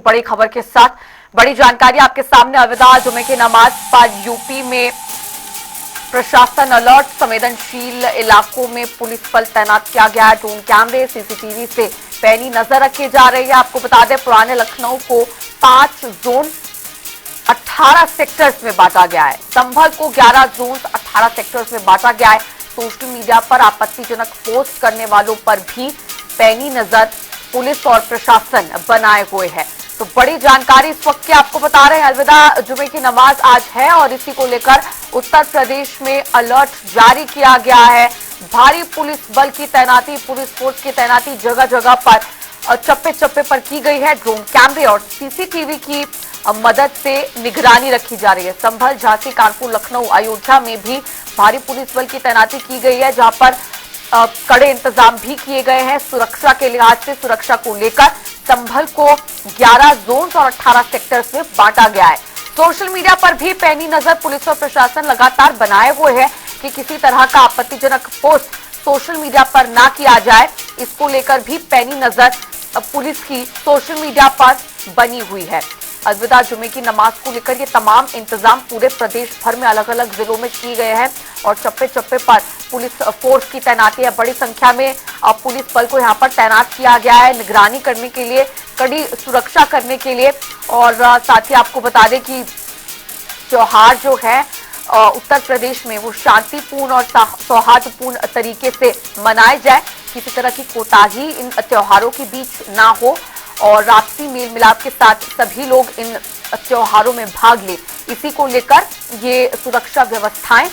बड़ी खबर के साथ बड़ी जानकारी आपके सामने। अलविदा जुमे की नमाज पर यूपी में प्रशासन अलर्ट, संवेदनशील इलाकों में पुलिस बल तैनात किया गया है। ड्रोन कैमरे, सीसीटीवी से पैनी नजर रखी जा रही है। आपको बता दें, पुराने लखनऊ को 5 जोन 18 सेक्टर्स में बांटा गया है। संभल को 11 जोन 18 सेक्टर्स में बांटा गया है। सोशल मीडिया पर आपत्तिजनक पोस्ट करने वालों पर भी पैनी नजर पुलिस और प्रशासन बनाए हुए है। तो बड़ी जानकारी इस वक्त की आपको बता रहे हैं। अलविदा जुमे की नमाज आज है और इसी को लेकर उत्तर प्रदेश में अलर्ट जारी किया गया है। भारी पुलिस बल की तैनाती, पुलिस फोर्स की तैनाती जगह जगह पर चप्पे चप्पे पर की गई है। ड्रोन कैमरे और सीसीटीवी की मदद से निगरानी रखी जा रही है। संभल, झांसी, कानपुर, लखनऊ, अयोध्या में भी भारी पुलिस बल की तैनाती की गई है, जहां पर कड़े इंतजाम भी किए गए हैं। सुरक्षा के लिहाज से सुरक्षा को लेकर संभल को 11 जोन और 18 सेक्टर्स में बांटा गया है। सोशल मीडिया पर भी पैनी नजर पुलिस और प्रशासन लगातार बनाए हुए है कि किसी तरह का आपत्तिजनक पोस्ट सोशल मीडिया पर ना किया जाए। इसको लेकर भी पैनी नजर पुलिस की सोशल मीडिया पर बनी हुई है। अलविदा जुमे की नमाज को लेकर ये तमाम इंतजाम पूरे प्रदेश भर में अलग अलग जिलों में किए गए हैं और चप्पे चप्पे पर पुलिस फोर्स की तैनाती है। बड़ी संख्या में पुलिस बल को यहाँ पर तैनात किया गया है निगरानी करने के लिए, कड़ी सुरक्षा करने के लिए। और साथ ही आपको बता दें कि त्योहार जो है उत्तर प्रदेश में वो शांतिपूर्ण और सौहार्दपूर्ण तरीके से मनाए जाए। किसी तरह की कोताही इन त्योहारों के बीच ना हो और आपसी मेल मिलाप के साथ सभी लोग इन त्योहारों में भाग ले, इसी को लेकर ये सुरक्षा व्यवस्थाएं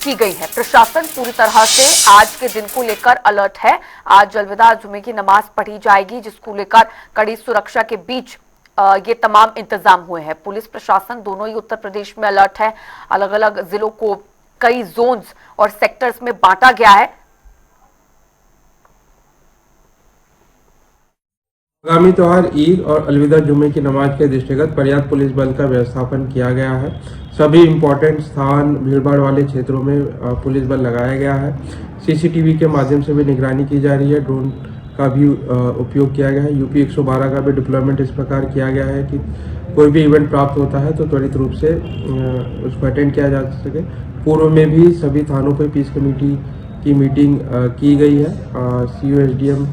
की गई है। प्रशासन पूरी तरह से आज के दिन को लेकर अलर्ट है। आज अलविदा जुमे की नमाज पढ़ी जाएगी, जिसको लेकर कड़ी सुरक्षा के बीच ये तमाम इंतजाम हुए हैं। पुलिस प्रशासन दोनों ही उत्तर प्रदेश में अलर्ट है। अलग अलग जिलों को कई जोन्स और सेक्टर्स में बांटा गया है। आगामी त्योहार ईद और अलविदा जुमे की नमाज के दृष्टिगत पर्याप्त पुलिस बल का व्यवस्थापन किया गया है। सभी इम्पोर्टेंट स्थान, भीड़भाड़ वाले क्षेत्रों में पुलिस बल लगाया गया है। सीसीटीवी के माध्यम से भी निगरानी की जा रही है। ड्रोन का भी उपयोग किया गया है। यूपी 112 का भी डिप्लॉयमेंट इस प्रकार किया गया है कि कोई भी इवेंट प्राप्त होता है तो त्वरित रूप से उसको अटेंड किया जा सके। पूर्व में भी सभी थानों पर पीस कमेटी की मीटिंग की गई है। सीओ, एसडीएम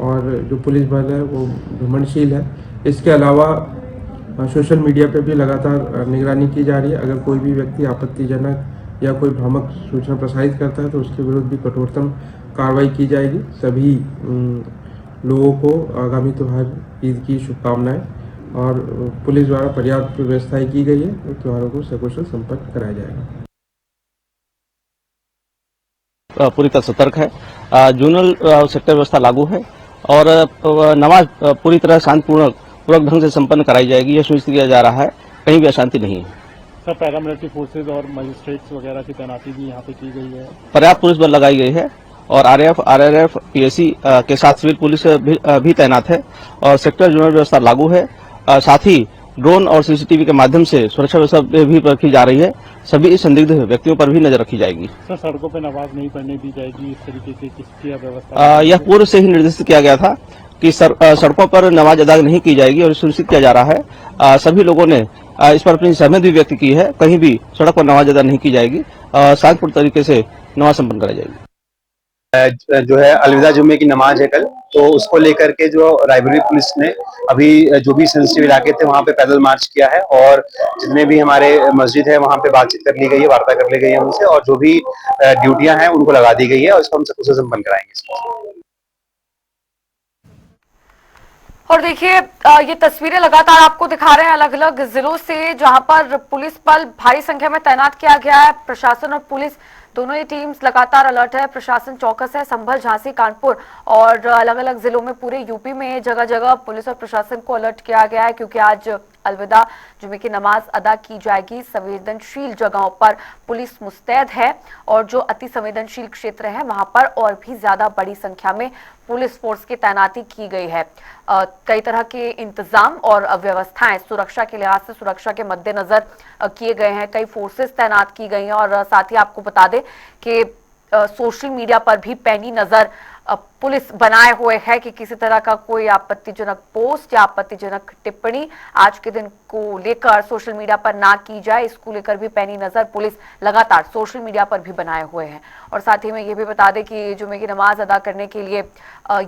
और जो पुलिस बल है वो भ्रमणशील है। इसके अलावा सोशल मीडिया पे भी लगातार निगरानी की जा रही है। अगर कोई भी व्यक्ति आपत्तिजनक या कोई भ्रामक सूचना प्रसारित करता है तो उसके विरुद्ध भी कठोरतम कार्रवाई की जाएगी। सभी लोगों को आगामी त्योहार ईद की शुभकामनाएं और पुलिस द्वारा पर्याप्त व्यवस्थाएं की गई है। तो त्योहारों को सकुशल संपन्न कराया जाएगा। पूरी तरह सतर्क है। जोनल सेक्टर व्यवस्था लागू है और नमाज पूरी तरह शांतिपूर्वक ढंग से संपन्न कराई जाएगी। यह सुनिश्चित किया जा रहा है, कहीं भी अशांति नहीं है। सर, पैरामिलिट्री फोर्सेज और मजिस्ट्रेट्स वगैरह की तैनाती भी यहाँ पे की गई है। पर्याप्त पुलिस बल लगाई गई है और आरएएफ, आरआरएफ, पीएसी के साथ सिविल पुलिस भी तैनात है और सेक्टर जोनल व्यवस्था लागू है। साथ ही ड्रोन और सीसीटीवी के माध्यम से सुरक्षा व्यवस्था भी रखी जा रही है। सभी संदिग्ध व्यक्तियों पर भी नजर रखी जाएगी। सर, सड़कों पर नमाज नहीं पढ़ने दी जाएगी, इस तरीके से किसकी व्यवस्था? यह पूर्व से ही निर्देशित किया गया था कि सड़कों पर नमाज अदा नहीं की जाएगी और सुनिश्चित किया जा रहा है। सभी लोगों ने इस पर अपनी सहमति भी व्यक्त की है। कहीं भी सड़क पर नमाज अदा नहीं की जाएगी, शांतिपूर्ण तरीके से नमाज संपन्न कराई जाएगी। जो है अलविदा जुम्मे की नमाज है कल, तो उसको लेकर के जो रायबरेली पुलिस ने अभी जो भी सेंसिटिव इलाके थे वहां पे पैदल मार्च किया है और जितने भी हमारे मस्जिद है वहां पे बातचीत कर ली गई है, वार्ता कर ली गई है उनसे और जो भी ड्यूटियां हैं उनको लगा दी गई है और इसको हम सबको संपन्न कराएंगे। और देखिए, ये तस्वीरें लगातार आपको दिखा रहे हैं अलग अलग जिलों से, जहां पर पुलिस बल भारी संख्या में तैनात किया गया है। प्रशासन और पुलिस दोनों ही टीम्स लगातार अलर्ट है। प्रशासन चौकस है। संभल, झांसी, कानपुर और अलग अलग जिलों में पूरे यूपी में जगह जगह पुलिस और प्रशासन को अलर्ट किया गया है, क्योंकि आज अलविदा जुमे की नमाज अदा की जाएगी। संवेदनशील जगहों पर पुलिस मुस्तैद है और जो अति संवेदनशील क्षेत्र है वहां पर और भी ज्यादा बड़ी संख्या में पुलिस फोर्स की तैनाती की गई है। कई तरह के इंतजाम और व्यवस्थाएं सुरक्षा के लिहाज से सुरक्षा के मद्देनजर किए गए हैं। कई फोर्सेस तैनात की गई हैं और साथ ही आपको बता दें कि सोशल मीडिया पर भी पैनी नजर पुलिस बनाए हुए है कि किसी तरह का कोई आपत्तिजनक पोस्ट या आपत्तिजनक टिप्पणी आज के दिन को लेकर सोशल मीडिया पर ना की जाए, इसको लेकर भी पैनी नजर पुलिस लगातार सोशल मीडिया पर भी बनाए हुए हैं। और साथ ही में ये भी बता दें कि जुमे की नमाज अदा करने के लिए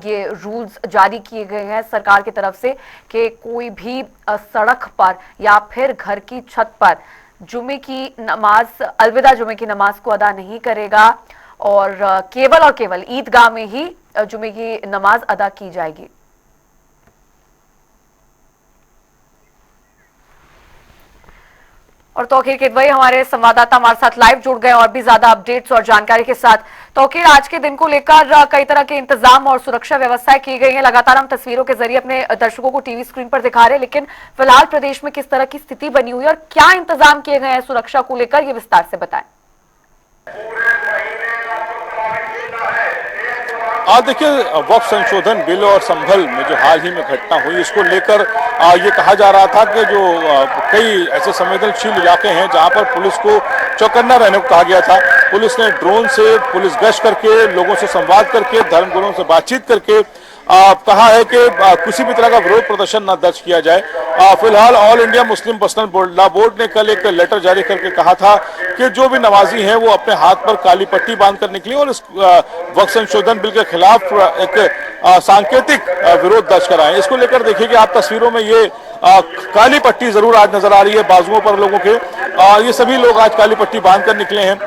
ये रूल्स जारी किए गए हैं सरकार की तरफ से कि कोई भी सड़क पर या फिर घर की छत पर जुमे की नमाज, अलविदा जुमे की नमाज को अदा नहीं करेगा और केवल ईदगाह में ही जुमे की नमाज अदा की जाएगी। और तौकीर किदवई हमारे संवाददाता हमारे साथ लाइव जुड़ गए और भी ज्यादा अपडेट्स और जानकारी के साथ। तौकीर, आज के दिन को लेकर कई तरह के इंतजाम और सुरक्षा व्यवस्थाएं की गई हैं। लगातार हम तस्वीरों के जरिए अपने दर्शकों को टीवी स्क्रीन पर दिखा रहे हैं, लेकिन फिलहाल प्रदेश में किस तरह की स्थिति बनी हुई है और क्या इंतजाम किए गए हैं सुरक्षा को लेकर, ये विस्तार से बताएं। देखिए, वक्फ संशोधन बिल और संभल में जो हाल ही में घटना हुई, इसको लेकर ये कहा जा रहा था कि जो कई ऐसे संवेदनशील इलाके हैं जहां पर पुलिस को चौकन्ना रहने को कहा गया था। पुलिस ने ड्रोन से पुलिस गश्त करके, लोगों से संवाद करके, धर्मगुरुओं से बातचीत करके कहा है कि किसी भी तरह का विरोध प्रदर्शन न दर्ज किया जाए। फिलहाल all India Muslim personal law board ने कल एक लेटर जारी करके कहा था कि जो भी नमाजी हैं वो अपने हाथ पर काली पट्टी बांध कर निकले और इस वक्फ संशोधन बिल के खिलाफ एक सांकेतिक विरोध दर्ज कराएं। इसको लेकर देखिए कि आप तस्वीरों में ये काली पट्टी जरूर आज नजर आ रही है बाजुओं पर लोगों के। ये सभी लोग आज काली पट्टी बांध कर निकले हैं।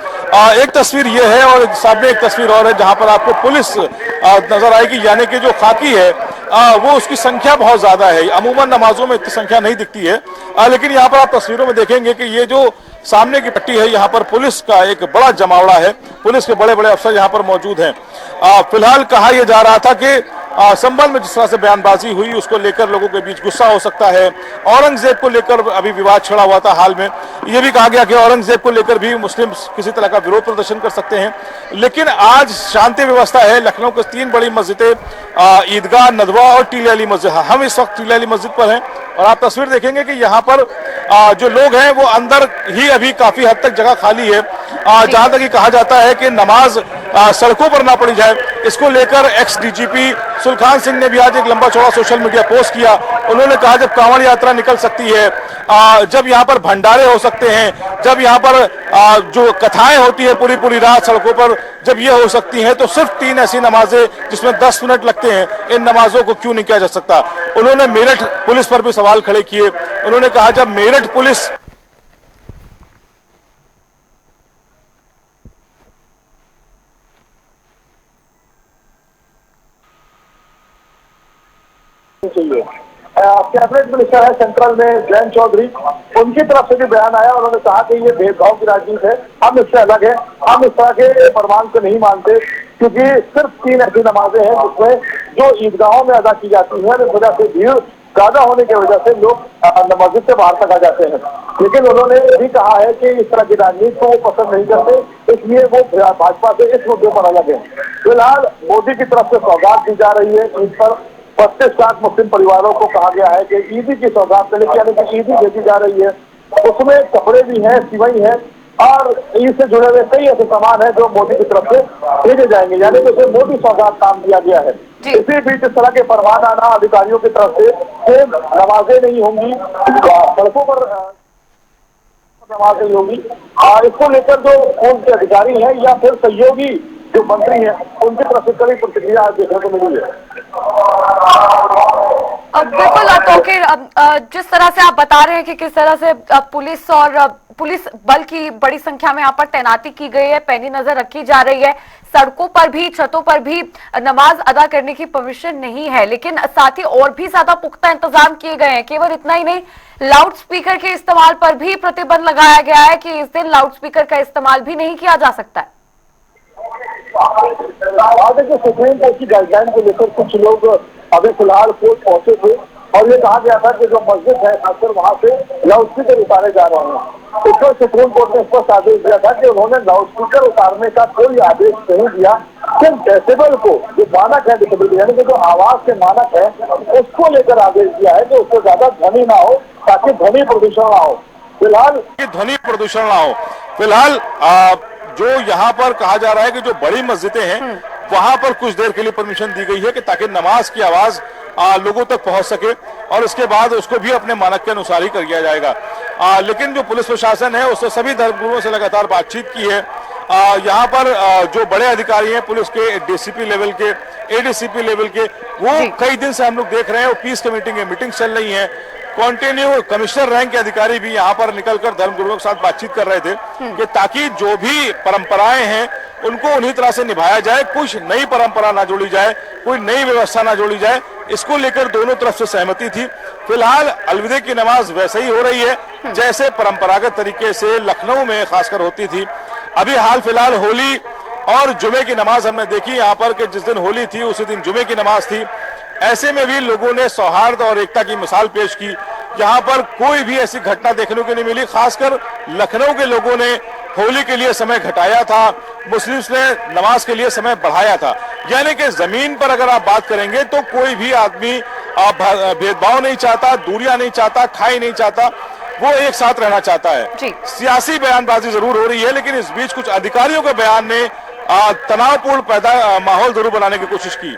एक तस्वीर ये है और सामने एक तस्वीर और है जहां पर आपको पुलिस नजर आएगी, यानी कि जो खाकी है वो उसकी संख्या बहुत ज्यादा है। अमूमन नमाजों में इतनी संख्या नहीं दिखती है, लेकिन यहाँ पर आप तस्वीरों में देखेंगे कि ये जो सामने की पट्टी है, यहाँ पर पुलिस का एक बड़ा जमावड़ा है। पुलिस के बड़े बड़े अफसर यहाँ पर मौजूद हैं। फिलहाल कहा यह जा रहा था कि संबल में जिस तरह से बयानबाजी हुई उसको लेकर लोगों के बीच गुस्सा हो सकता है। औरंगजेब को लेकर अभी विवाद छिड़ा हुआ था हाल में, यह भी कहा गया कि औरंगजेब को लेकर भी मुस्लिम किसी तरह का विरोध प्रदर्शन कर सकते हैं। लेकिन आज शांति व्यवस्था है। लखनऊ की 3 बड़ी मस्जिदें, ईदगाह, नदवा और टीले अली मस्जिद, हम इस वक्त टीले अली मस्जिद पर हैं और आप तस्वीर देखेंगे कि यहाँ पर जो लोग हैं वो अंदर ही अभी काफी हद तक जगह खाली है। जहां तक ये कहा जाता है कि नमाज सड़कों पर ना पड़ी जाए, इसको लेकर एक्स डीजीपी सुलखान सिंह ने भी आज एक लंबा चौड़ा सोशल मीडिया पोस्ट किया। उन्होंने कहा जब कांवड़ यात्रा निकल सकती है, जब यहाँ पर भंडारे हो सकते हैं, जब यहाँ पर जो कथाएं होती है पूरी रात सड़कों पर, जब ये हो सकती हैं, तो सिर्फ 3 ऐसी नमाजें जिसमें 10 मिनट लगते हैं, इन नमाजों को क्यों नहीं किया जा सकता। उन्होंने मेरठ पुलिस पर भी सवाल खड़े किए। उन्होंने कहा जब मेरठ पुलिस कैबिनेट मिनिस्टर है सेंट्रल में जयंत चौधरी, उनकी तरफ से भी बयान आया। उन्होंने कहा कि ये भेदभाव की राजनीति है, हम इससे अलग है, हम इस तरह के फरमान को नहीं मानते, क्योंकि सिर्फ 3 ऐसी नमाजें हैं जिसमें जो ईदगाहों में अदा की जाती है, इस वजह से भीड़ ज्यादा होने की वजह से लोग मस्जिद से बाहर तक आ जाते हैं। लेकिन उन्होंने ये भी कहा है कि इस तरह की राजनीति को वो पसंद नहीं करते, इसलिए वो भाजपा से इस मुद्दे पर अलग है। फिलहाल मोदी की तरफ से सौगात दी जा रही है। ईद पर 25 लाख मुस्लिम परिवारों को कहा गया है कि ईदी की सौगात यानी कि ईदी भेजी जा रही है। उसमें कपड़े भी हैं, सिवई है और ईद से जुड़े हुए कई ऐसे सामान है जो मोदी की तरफ से भेजे जाएंगे, यानी कि उसे मोदी सौगात काम दिया गया है। इसी बीच इस तरह के फरमान आना अधिकारियों की तरफ से कि नमाजें नहीं होंगी, सड़कों पर नमाज नहीं होगी, इसको लेकर जो कौन से अधिकारी हैं या फिर सहयोगी जो मंत्री हैं उनकी तरफ से कड़ी प्रतिक्रिया आज देखने को मिली है। बिल्कुल तौकीर, जिस तरह से आप बता रहे हैं कि किस तरह से पुलिस और पुलिस बल की बड़ी संख्या में यहाँ पर तैनाती की गई है, पैनी नजर रखी जा रही है, सड़कों पर भी छतों पर भी नमाज अदा करने की परमिशन नहीं है, लेकिन साथ ही और भी ज्यादा पुख्ता इंतजाम किए गए हैं। केवल इतना ही नहीं, लाउड स्पीकर के इस्तेमाल पर भी प्रतिबंध लगाया गया है कि इस दिन लाउड स्पीकर का इस्तेमाल भी नहीं किया जा सकता है। सुप्रीम कोर्ट की गाइडलाइन को लेकर कुछ लोग अभी फिलहाल कोर्ट पहुंचे थे और ये कहा गया था कि जो मस्जिद है खासकर वहां से लाउड स्पीकर उतारे जा रहे हैं। इस पर सुप्रीम कोर्ट ने स्पष्ट आदेश दिया था कि उन्होंने लाउड स्पीकर उतारने का कोई आदेश नहीं दिया, सिर्फ डेसिबल को जो मानक है डेसिबल यानी कि जो आवाज के मानक है उसको लेकर आदेश दिया है कि उसको ज्यादा ध्वनि ना हो ताकि ध्वनि प्रदूषण ना हो। फिलहाल ध्वनि प्रदूषण ना हो। फिलहाल जो यहाँ पर कहा जा रहा है कि जो बड़ी मस्जिदें हैं वहां पर कुछ देर के लिए परमिशन दी गई है कि ताकि नमाज की आवाज लोगों तक पहुंच सके और उसके बाद उसको भी अपने मानक के अनुसार ही कर दिया जाएगा। लेकिन जो पुलिस प्रशासन है उसने सभी धर्मगुरुओं से लगातार बातचीत की है। यहाँ पर जो बड़े अधिकारी हैं पुलिस के, डीसीपी लेवल के, एडीसीपी लेवल के, वो कई दिन से हम लोग देख रहे हैं, वो पीस कमेटी की मीटिंग चल रही है। कॉन्टिन्यू कमिश्नर रैंक के अधिकारी भी यहाँ पर निकलकर धर्मगुरुओं के साथ बातचीत कर रहे थे कि ताकि जो भी परंपराएं हैं उनको उन्हीं तरह से निभाया जाए, कुछ नई परंपरा ना जोड़ी जाए, कोई नई व्यवस्था ना जोड़ी जाए, इसको लेकर दोनों तरफ से सहमति थी। फिलहाल अलविदे की नमाज वैसे ही हो रही है जैसे परंपरागत तरीके से लखनऊ में खासकर होती थी। अभी हाल फिलहाल होली और जुमे की नमाज हमने देखी यहाँ पर कि जिस दिन होली थी उसी दिन जुमे की नमाज थी। ऐसे में भी लोगों ने सौहार्द और एकता की मिसाल पेश की। यहाँ पर कोई भी ऐसी घटना देखने को नहीं मिली। खासकर लखनऊ के लोगों ने होली के लिए समय घटाया था, मुस्लिम्स ने नमाज के लिए समय बढ़ाया था। यानी कि जमीन पर अगर आप बात करेंगे तो कोई भी आदमी भेदभाव नहीं चाहता, दूरियां नहीं चाहता, खाई नहीं चाहता, वो एक साथ रहना चाहता है। सियासी बयानबाजी जरूर हो रही है, लेकिन इस बीच कुछ अधिकारियों के बयान ने तनावपूर्ण माहौल जरूर बनाने की कोशिश की।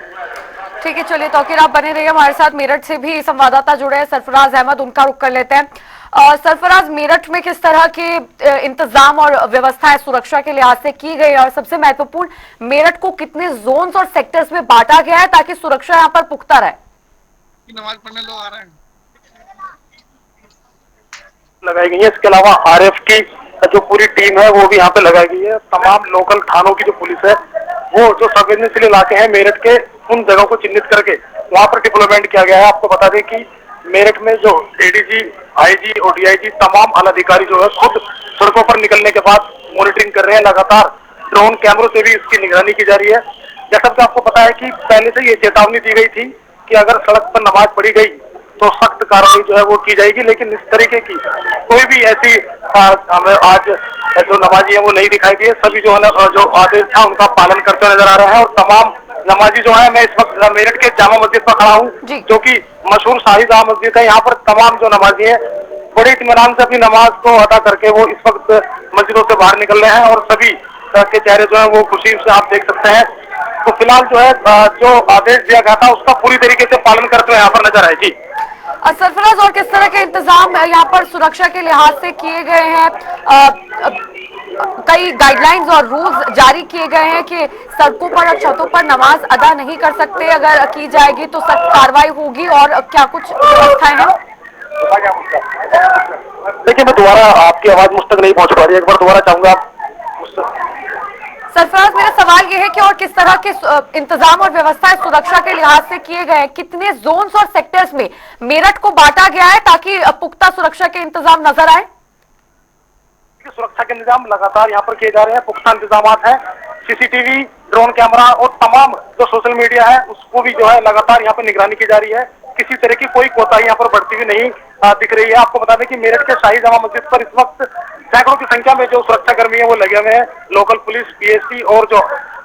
ठीक है, चलिए तौकीर आप बने रहिए हमारे साथ। मेरठ से भी संवाददाता जुड़े हैं सरफराज अहमद, उनका रुख कर लेते हैं। सरफराज, मेरठ में किस तरह के इंतजाम और व्यवस्थाएं सुरक्षा के लिहाज से की गई और सबसे महत्वपूर्ण मेरठ को कितने जोन्स और सेक्टर्स में बांटा गया है ताकि सुरक्षा यहाँ पर पुख्ता रहे? नमाज पढ़ने लोग आ रहे हैं लगाई गई है। इसके अलावा आरएफ की जो पूरी टीम है वो भी यहाँ पे लगाई गई है। तमाम लोकल थानों की जो पुलिस है वो जो संवेदनशील इलाके हैं मेरठ के, उन जगहों को चिन्हित करके वहां पर डिप्लॉयमेंट किया गया है। आपको बता दें कि मेरठ में जो एडीजी, आईजी और डीआईजी तमाम आला अधिकारी जो है खुद सड़कों पर निकलने के बाद मॉनिटरिंग कर रहे हैं। लगातार ड्रोन कैमरों से भी इसकी निगरानी की जा रही है। जैसा कि आपको पता है कि पहले से ये चेतावनी दी गई थी कि अगर सड़क पर नमाज पढ़ी गई तो सख्त कार्रवाई जो है वो की जाएगी, लेकिन इस तरीके की कोई भी ऐसी हमें आज जो नमाजी है वो नहीं दिखाई दी है। सभी जो है जो आदेश था उनका पालन करते नजर आ रहा है और तमाम नमाजी जो है, मैं इस वक्त मेरठ के जामा मस्जिद पर खड़ा हूँ जो कि मशहूर शाही जामा मस्जिद है। यहाँ पर तमाम जो नमाजी है बड़े इत्मीनान से अपनी नमाज को अदा करके वो इस वक्त मस्जिदों से बाहर निकल रहे हैं और सभी के चेहरे जो है वो खुशी से आप देख सकते हैं। तो फिलहाल जो है जो आदेश दिया गया था उसका पूरी तरीके से पालन करते हुए यहाँ पर नजर आए। जी सरफराज, और किस तरह के इंतजाम यहाँ पर सुरक्षा के लिहाज से किए गए हैं? कई गाइडलाइंस और रूल्स जारी किए गए हैं कि सड़कों पर और छतों पर नमाज अदा नहीं कर सकते, अगर की जाएगी तो सख्त कार्रवाई होगी, और क्या कुछ व्यवस्थाएं हैं? देखिए, मैं दोबारा आपकी आवाज मुझ तक नहीं पहुंच पा रही, एक बार दोबारा चाहूंगा। सरफराज, मेरा सवाल यह है कि और किस तरह के इंतजाम और व्यवस्थाएं सुरक्षा के लिहाज से किए गए हैं? कितने जोन्स और सेक्टर्स में मेरठ को बांटा गया है ताकि पुख्ता सुरक्षा के इंतजाम नजर आए? सुरक्षा के इंतजाम लगातार यहाँ पर किए जा रहे हैं। पुख्ता इंतजाम है, सीसीटीवी, ड्रोन कैमरा और तमाम जो सोशल मीडिया है उसको भी जो है लगातार यहाँ पर निगरानी की जा रही है। किसी तरह की कोई कोताही यहाँ पर बढ़ती हुई नहीं दिख रही है। आपको बता दें कि मेरठ के शाही जामा मस्जिद पर इस वक्त सैकड़ों की संख्या में जो सुरक्षा कर्मी है वो लगे हुए हैं। लोकल पुलिस, पीएससी और जो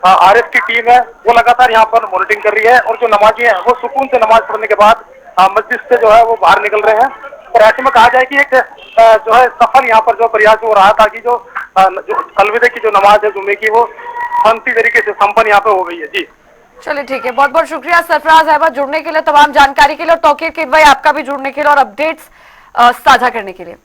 आरएफ की टीम है वो लगातार यहाँ पर मॉनिटरिंग कर रही है और जो नमाजी है वो सुकून से नमाज पढ़ने के बाद मस्जिद से जो है वो बाहर निकल रहे हैं। और ऐसे में कहा जाए कि एक जो है सफल यहाँ पर जो प्रयास हो रहा है ताकि जो अलविदा की जो नमाज है जुमे की वो शांति तरीके से संपन्न यहाँ पे हो गई है। जी चलिए ठीक है, बहुत बहुत शुक्रिया सरफराज अहमद जुड़ने के लिए, तमाम जानकारी के लिए, और तौकीर किदवई आपका भी जुड़ने के लिए और अपडेट्स साझा करने के लिए।